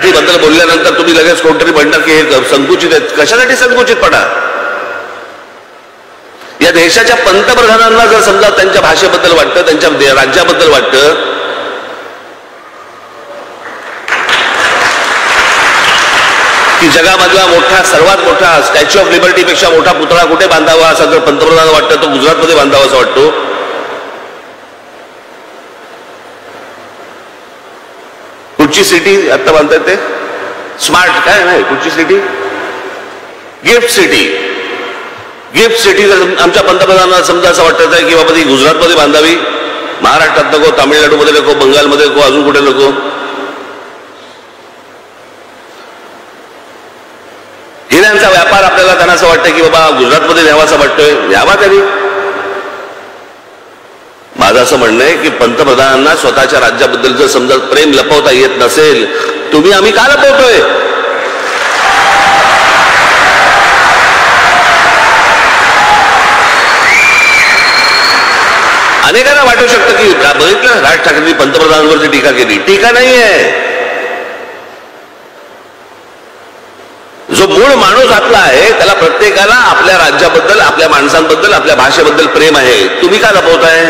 मराठीबद्दल बोलल्यानंतर तुम्ही लगेच कोणतरी म्हणणार की हे संकुचित आहेत. कशासाठी संकुचितपणा? या देशाच्या पंतप्रधानांना जर समजा त्यांच्या भाषेबद्दल वाटतं, त्यांच्या राज्याबद्दल वाटतं, की जगामधला मोठा सर्वात मोठा स्टॅच्यू ऑफ लिबर्टी पेक्षा मोठा पुतळा कुठे बांधावा असं जर पंतप्रधानांना वाटतं तो गुजरातमध्ये बांधावा असं वाटतो. कुठची सिटी आता बांधतायत ते स्मार्ट काय नाही, कुठची city? Gift city. Gift city जर आमच्या पंतप्रधानांना समजा असं वाटत आहे की बाबा ती गुजरातमध्ये बांधावी, महाराष्ट्रात नको, तामिळनाडूमध्ये नको, बंगालमध्ये नको, अजून कुठे नको. हिऱ्यांचा व्यापार आपल्याला त्यांना असं वाटतं की बाबा गुजरातमध्ये न्यावा असं वाटतोय, न्यावा त्यांनी. माझं असं म्हणणं आहे की पंतप्रधानांना स्वतःच्या राज्याबद्दल जर समजा प्रेम लपवता येत नसेल, तुम्ही आम्ही का लपवतोय? अनेकांना वाटू शकतं की बघितलं राज ठाकरेंनी पंतप्रधानांवरती टीका केली. टीका नाहीये. जो मूळ माणूस आपला आहे त्याला प्रत्येकाला आपल्या राज्याबद्दल, आपल्या माणसांबद्दल, आपल्या भाषेबद्दल प्रेम आहे. तुम्ही का लपवताय?